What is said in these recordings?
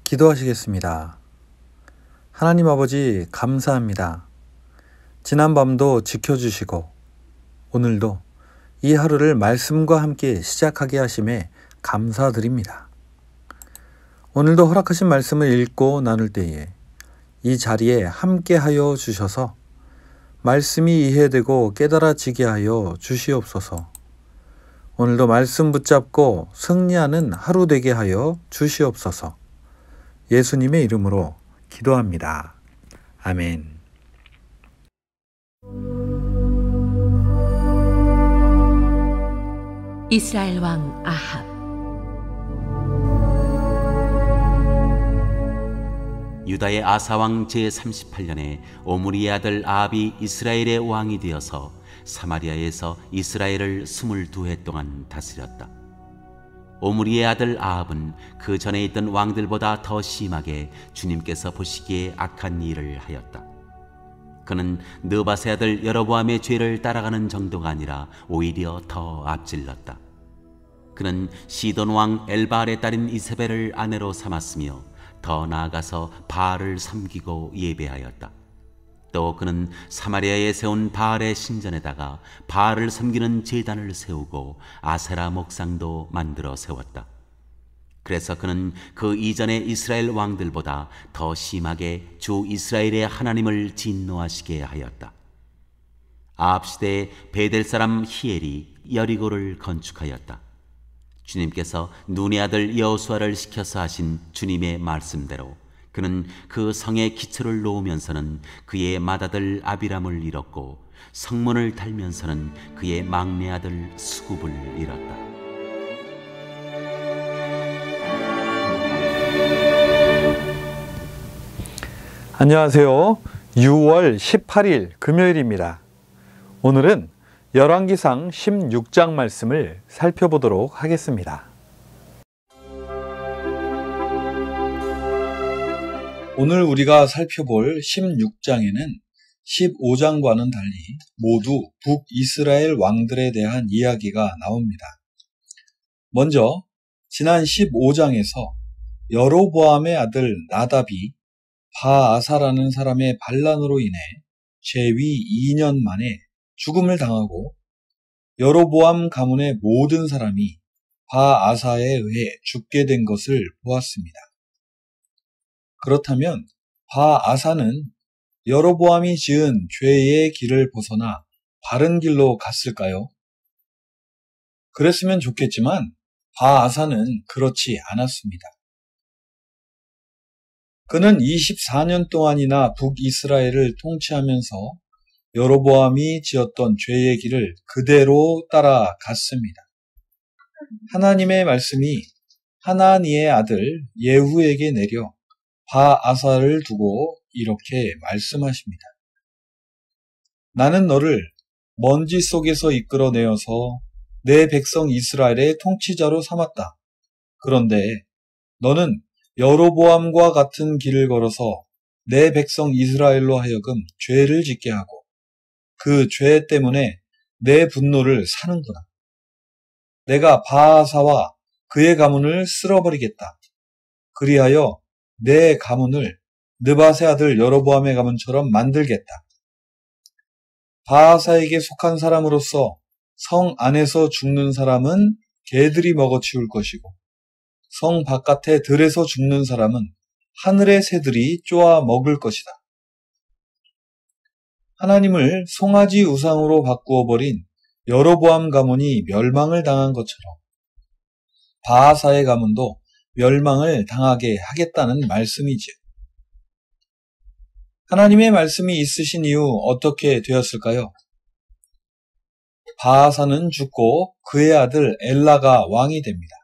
기도하시겠습니다. 하나님 아버지 감사합니다. 지난밤도 지켜주시고 오늘도 이 하루를 말씀과 함께 시작하게 하심에 감사드립니다. 오늘도 허락하신 말씀을 읽고 나눌 때에 이 자리에 함께하여 주셔서 말씀이 이해되고 깨달아지게 하여 주시옵소서. 오늘도 말씀 붙잡고 승리하는 하루 되게 하여 주시옵소서. 예수님의 이름으로 기도합니다. 아멘. 이스라엘 왕 아합. 유다의 아사왕 제38년에 오므리의 아들 아합이 이스라엘의 왕이 되어서 사마리아에서 이스라엘을 22해 동안 다스렸다. 오므리의 아들 아합은 그 전에 있던 왕들보다 더 심하게 주님께서 보시기에 악한 일을 하였다. 그는 느밧의 아들 여로보암의 죄를 따라가는 정도가 아니라 오히려 더 앞질렀다. 그는 시돈 왕 엘바알의 딸인 이세벨을 아내로 삼았으며 더 나아가서 바알을 섬기고 예배하였다. 또 그는 사마리아에 세운 바알의 신전에다가 바알을 섬기는 제단을 세우고 아세라 목상도 만들어 세웠다. 그래서 그는 그 이전의 이스라엘 왕들보다 더 심하게 주 이스라엘의 하나님을 진노하시게 하였다. 아합 시대에 베델 사람 히엘이 여리고를 건축하였다. 주님께서 눈의 아들 여호수아를 시켜서 하신 주님의 말씀대로 그는 그 성의 기초를 놓으면서는 그의 맏아들 아비람을 잃었고 성문을 달면서는 그의 막내 아들 수굽을 잃었다. 안녕하세요. 6월 18일 금요일입니다. 오늘은 열왕기상 16장 말씀을 살펴보도록 하겠습니다. 오늘 우리가 살펴볼 16장에는 15장과는 달리 모두 북이스라엘 왕들에 대한 이야기가 나옵니다. 먼저 지난 15장에서 여로보암의 아들 나답이 바아사라는 사람의 반란으로 인해 재위 2년 만에 죽음을 당하고 여로보암 가문의 모든 사람이 바아사에 의해 죽게 된 것을 보았습니다. 그렇다면 바아사는 여로보암이 지은 죄의 길을 벗어나 바른 길로 갔을까요? 그랬으면 좋겠지만 바아사는 그렇지 않았습니다. 그는 24년 동안이나 북이스라엘을 통치하면서 여로보암이 지었던 죄의 길을 그대로 따라갔습니다. 하나님의 말씀이 하나니의 아들 예후에게 내려 바아사를 두고 이렇게 말씀하십니다. 나는 너를 먼지 속에서 이끌어내어서 내 백성 이스라엘의 통치자로 삼았다. 그런데 너는 여로보암과 같은 길을 걸어서 내 백성 이스라엘로 하여금 죄를 짓게 하고 그 죄 때문에 내 분노를 사는구나. 내가 바아사와 그의 가문을 쓸어버리겠다. 그리하여 내 가문을 느밧의 아들 여로보암의 가문처럼 만들겠다. 바아사에게 속한 사람으로서 성 안에서 죽는 사람은 개들이 먹어치울 것이고 성 바깥의 들에서 죽는 사람은 하늘의 새들이 쪼아 먹을 것이다. 하나님을 송아지 우상으로 바꾸어버린 여로보암 가문이 멸망을 당한 것처럼 바아사의 가문도 멸망을 당하게 하겠다는 말씀이지요. 하나님의 말씀이 있으신 이후 어떻게 되었을까요? 바아사는 죽고 그의 아들 엘라가 왕이 됩니다.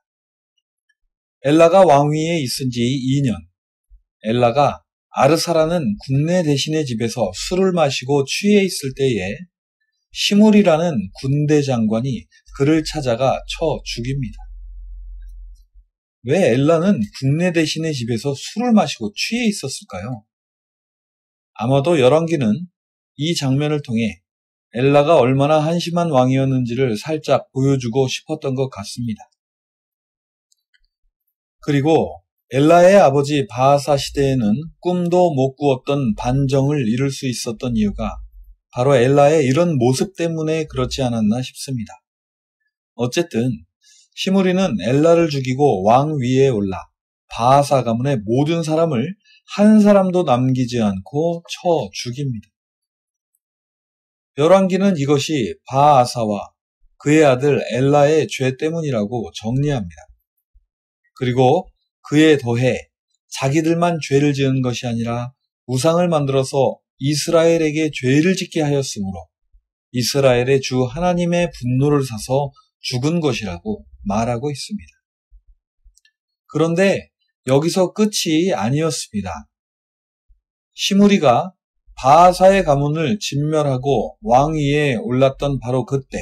엘라가 왕위에 있은 지 2년, 엘라가 아르사라는 군내 대신의 집에서 술을 마시고 취해 있을 때에 시물이라는 군대 장관이 그를 찾아가 쳐 죽입니다. 왜 엘라는 군내 대신의 집에서 술을 마시고 취해 있었을까요? 아마도 열왕기는 이 장면을 통해 엘라가 얼마나 한심한 왕이었는지를 살짝 보여주고 싶었던 것 같습니다. 그리고 엘라의 아버지 바하사 시대에는 꿈도 못 꾸었던 반정을 이룰 수 있었던 이유가 바로 엘라의 이런 모습 때문에 그렇지 않았나 싶습니다. 어쨌든 시므리는 엘라를 죽이고 왕 위에 올라 바하사 가문의 모든 사람을 한 사람도 남기지 않고 쳐 죽입니다. 열왕기는 이것이 바하사와 그의 아들 엘라의 죄 때문이라고 정리합니다. 그리고 그에 더해 자기들만 죄를 지은 것이 아니라 우상을 만들어서 이스라엘에게 죄를 짓게 하였으므로 이스라엘의 주 하나님의 분노를 사서 죽은 것이라고 말하고 있습니다. 그런데 여기서 끝이 아니었습니다. 시므리가 바하사의 가문을 진멸하고 왕위에 올랐던 바로 그때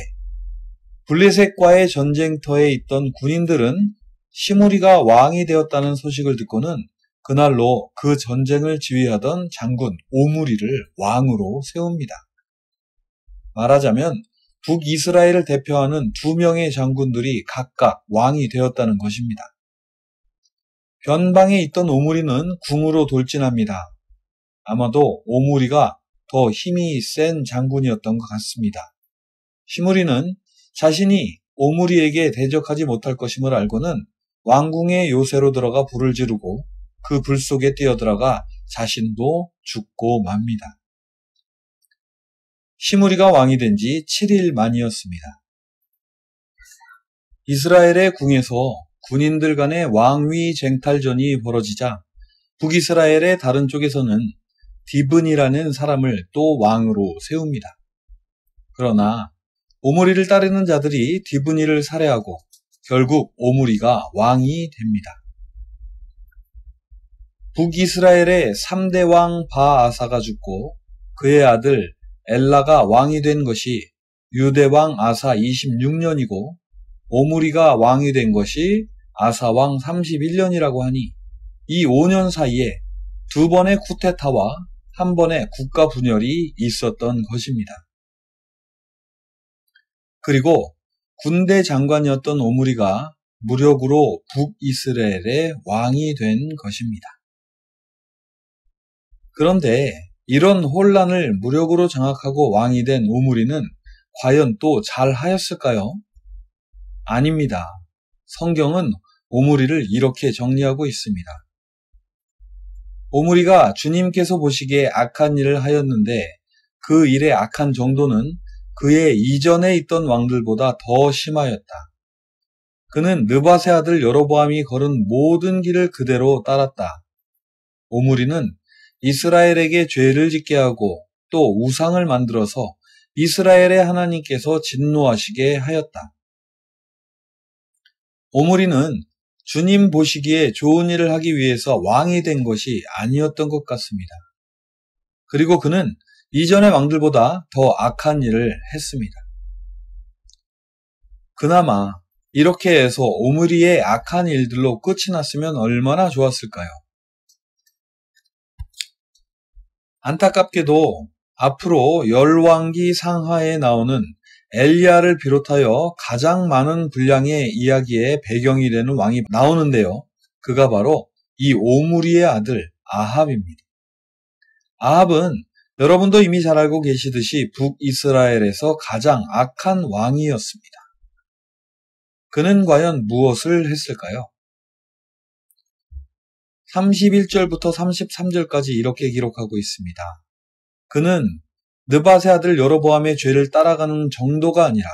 블레셋과의 전쟁터에 있던 군인들은 시므리가 왕이 되었다는 소식을 듣고는 그날로 그 전쟁을 지휘하던 장군 오므리를 왕으로 세웁니다. 말하자면 북이스라엘을 대표하는 2명의 장군들이 각각 왕이 되었다는 것입니다. 변방에 있던 오므리는 궁으로 돌진합니다. 아마도 오므리가 더 힘이 센 장군이었던 것 같습니다. 시므리는 자신이 오므리에게 대적하지 못할 것임을 알고는 왕궁의 요새로 들어가 불을 지르고 그 불 속에 뛰어들어가 자신도 죽고 맙니다. 시므리가 왕이 된 지 7일 만이었습니다. 이스라엘의 궁에서 군인들 간의 왕위 쟁탈전이 벌어지자 북이스라엘의 다른 쪽에서는 디브니라는 사람을 또 왕으로 세웁니다. 그러나 오므리를 따르는 자들이 디브니를 살해하고 결국 오므리가 왕이 됩니다. 북이스라엘의 3대 왕 바아사가 죽고 그의 아들 엘라가 왕이 된 것이 유대왕 아사 26년이고 오므리가 왕이 된 것이 아사왕 31년이라고 하니 이 5년 사이에 2번의 쿠데타와 1번의 국가 분열이 있었던 것입니다. 그리고 군대 장관이었던 오므리가 무력으로 북이스라엘의 왕이 된 것입니다. 그런데 이런 혼란을 무력으로 장악하고 왕이 된 오므리는 과연 또 잘하였을까요? 아닙니다. 성경은 오므리를 이렇게 정리하고 있습니다. 오므리가 주님께서 보시기에 악한 일을 하였는데 그 일의 악한 정도는 그의 이전에 있던 왕들보다 더 심하였다. 그는 느밧의 아들 여로보암이 걸은 모든 길을 그대로 따랐다. 오므리는 이스라엘에게 죄를 짓게 하고 또 우상을 만들어서 이스라엘의 하나님께서 진노하시게 하였다. 오므리는 주님 보시기에 좋은 일을 하기 위해서 왕이 된 것이 아니었던 것 같습니다. 그리고 그는 이전의 왕들보다 더 악한 일을 했습니다. 그나마 이렇게 해서 오므리의 악한 일들로 끝이 났으면 얼마나 좋았을까요? 안타깝게도 앞으로 열왕기 상하에 나오는 엘리야를 비롯하여 가장 많은 분량의 이야기의 배경이 되는 왕이 나오는데요. 그가 바로 이 오므리의 아들 아합입니다. 아합은 여러분도 이미 잘 알고 계시듯이 북이스라엘에서 가장 악한 왕이었습니다. 그는 과연 무엇을 했을까요? 31절부터 33절까지 이렇게 기록하고 있습니다. 그는 느밧의 아들 여로보암의 죄를 따라가는 정도가 아니라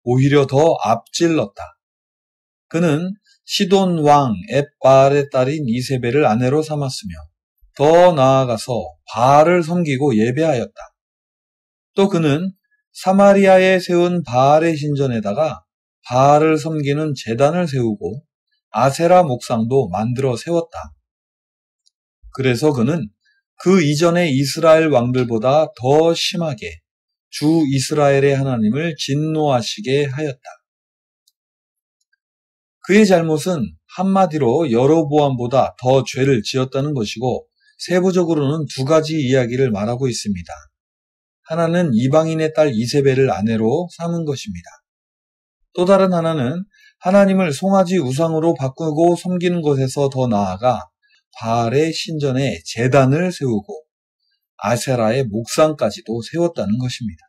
오히려 더 앞질렀다. 그는 시돈 왕 엣바알의 딸인 이세벨을 아내로 삼았으며 더 나아가서 바알을 섬기고 예배하였다. 또 그는 사마리아에 세운 바알의 신전에다가 바알을 섬기는 제단을 세우고 아세라 목상도 만들어 세웠다. 그래서 그는 그 이전의 이스라엘 왕들보다 더 심하게 주 이스라엘의 하나님을 진노하시게 하였다. 그의 잘못은 한마디로 여로보암보다 더 죄를 지었다는 것이고 세부적으로는 2가지 이야기를 말하고 있습니다. 하나는 이방인의 딸 이세벨을 아내로 삼은 것입니다. 또 다른 하나는 하나님을 송아지 우상으로 바꾸고 섬기는 것에서 더 나아가 바알의 신전에 제단을 세우고 아세라의 목상까지도 세웠다는 것입니다.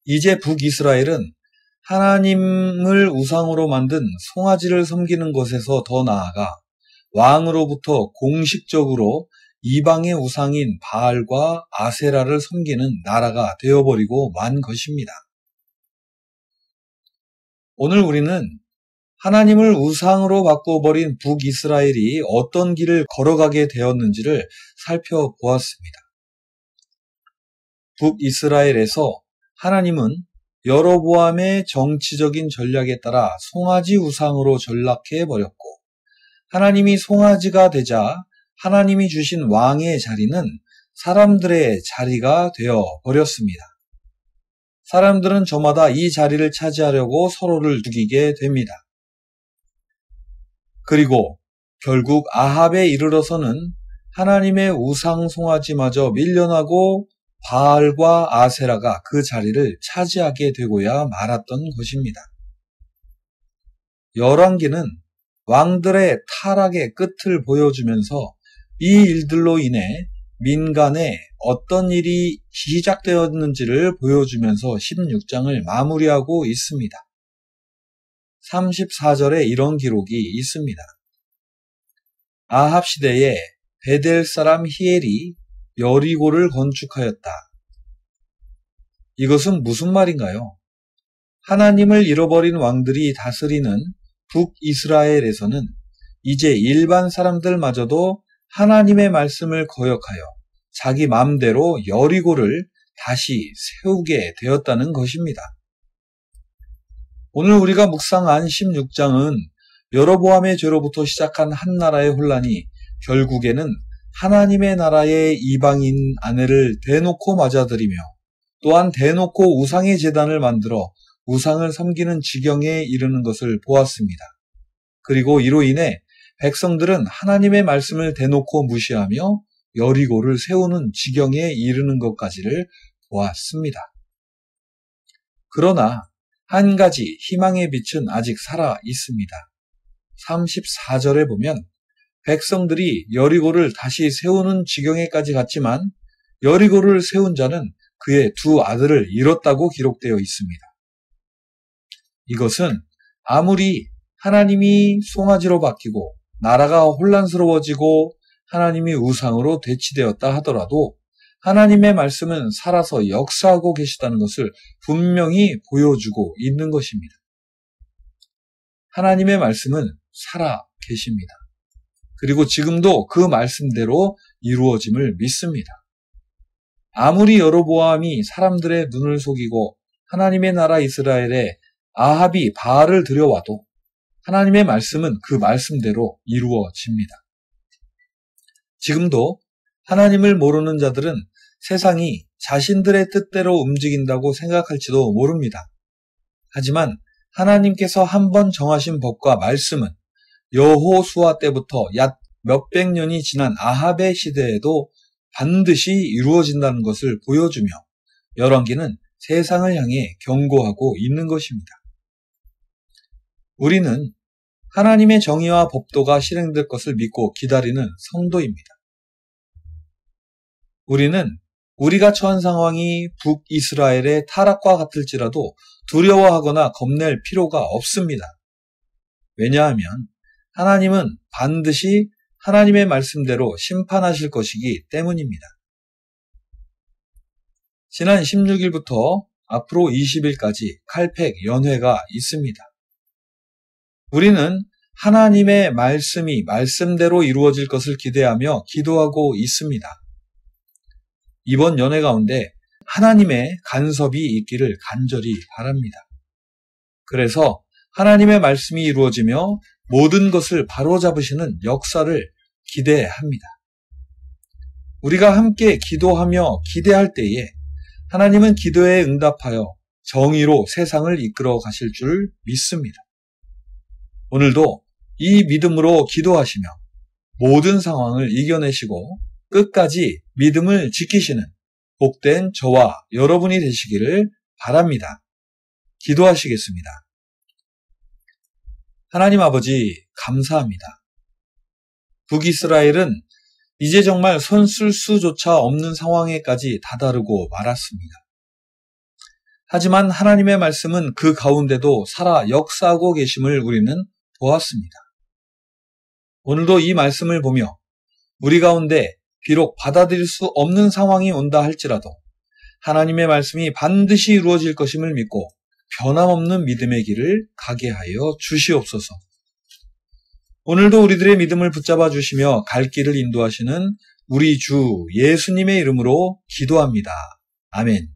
이제 북이스라엘은 하나님을 우상으로 만든 송아지를 섬기는 것에서 더 나아가 왕으로부터 공식적으로 이방의 우상인 바알과 아세라를 섬기는 나라가 되어버리고 만 것입니다. 오늘 우리는 하나님을 우상으로 바꿔버린 북이스라엘이 어떤 길을 걸어가게 되었는지를 살펴보았습니다. 북이스라엘에서 하나님은 여로보암의 정치적인 전략에 따라 송아지 우상으로 전락해버렸고, 하나님이 송아지가 되자 하나님이 주신 왕의 자리는 사람들의 자리가 되어버렸습니다. 사람들은 저마다 이 자리를 차지하려고 서로를 죽이게 됩니다. 그리고 결국 아합에 이르러서는 하나님의 우상 송아지마저 밀려나고 바알과 아세라가 그 자리를 차지하게 되고야 말았던 것입니다. 열왕기는 왕들의 타락의 끝을 보여주면서 이 일들로 인해 민간에 어떤 일이 시작되었는지를 보여주면서 16장을 마무리하고 있습니다. 34절에 이런 기록이 있습니다. 아합 시대에 베델 사람 히엘이 여리고를 건축하였다. 이것은 무슨 말인가요? 하나님을 잃어버린 왕들이 다스리는 북이스라엘에서는 이제 일반 사람들마저도 하나님의 말씀을 거역하여 자기 마음대로 여리고를 다시 세우게 되었다는 것입니다. 오늘 우리가 묵상한 16장은 여로보암의 죄로부터 시작한 한 나라의 혼란이 결국에는 하나님의 나라의 이방인 아내를 대놓고 맞아들이며 또한 대놓고 우상의 제단을 만들어 우상을 섬기는 지경에 이르는 것을 보았습니다. 그리고 이로 인해 백성들은 하나님의 말씀을 대놓고 무시하며 여리고를 세우는 지경에 이르는 것까지를 보았습니다. 그러나 한 가지 희망의 빛은 아직 살아 있습니다. 34절에 보면 백성들이 여리고를 다시 세우는 지경에까지 갔지만 여리고를 세운 자는 그의 두 아들을 잃었다고 기록되어 있습니다. 이것은 아무리 하나님이 송아지로 바뀌고 나라가 혼란스러워지고 하나님이 우상으로 대치되었다 하더라도 하나님의 말씀은 살아서 역사하고 계시다는 것을 분명히 보여주고 있는 것입니다. 하나님의 말씀은 살아 계십니다. 그리고 지금도 그 말씀대로 이루어짐을 믿습니다. 아무리 여로보암이 사람들의 눈을 속이고 하나님의 나라 이스라엘에 아합이 바알을 들여와도 하나님의 말씀은 그 말씀대로 이루어집니다. 지금도 하나님을 모르는 자들은 세상이 자신들의 뜻대로 움직인다고 생각할지도 모릅니다. 하지만 하나님께서 한번 정하신 법과 말씀은 여호수아 때부터 약 몇백 년이 지난 아합의 시대에도 반드시 이루어진다는 것을 보여주며 열왕기는 세상을 향해 경고하고 있는 것입니다. 우리는 하나님의 정의와 법도가 실행될 것을 믿고 기다리는 성도입니다. 우리는 우리가 처한 상황이 북이스라엘의 타락과 같을지라도 두려워하거나 겁낼 필요가 없습니다. 왜냐하면 하나님은 반드시 하나님의 말씀대로 심판하실 것이기 때문입니다. 지난 16일부터 앞으로 20일까지 칼팩 연회가 있습니다. 우리는 하나님의 말씀이 말씀대로 이루어질 것을 기대하며 기도하고 있습니다. 이번 연회 가운데 하나님의 간섭이 있기를 간절히 바랍니다. 그래서 하나님의 말씀이 이루어지며 모든 것을 바로잡으시는 역사를 기대합니다. 우리가 함께 기도하며 기대할 때에 하나님은 기도에 응답하여 정의로 세상을 이끌어 가실 줄 믿습니다. 오늘도 이 믿음으로 기도하시며 모든 상황을 이겨내시고 끝까지 믿음을 지키시는 복된 저와 여러분이 되시기를 바랍니다. 기도하시겠습니다. 하나님 아버지 감사합니다. 북이스라엘은 이제 정말 손 쓸 수조차 없는 상황에까지 다다르고 말았습니다. 하지만 하나님의 말씀은 그 가운데도 살아 역사하고 계심을 우리는 보았습니다. 오늘도 이 말씀을 보며 우리 가운데 비록 받아들일 수 없는 상황이 온다 할지라도 하나님의 말씀이 반드시 이루어질 것임을 믿고 변함없는 믿음의 길을 가게 하여 주시옵소서. 오늘도 우리들의 믿음을 붙잡아 주시며 갈 길을 인도하시는 우리 주 예수님의 이름으로 기도합니다. 아멘.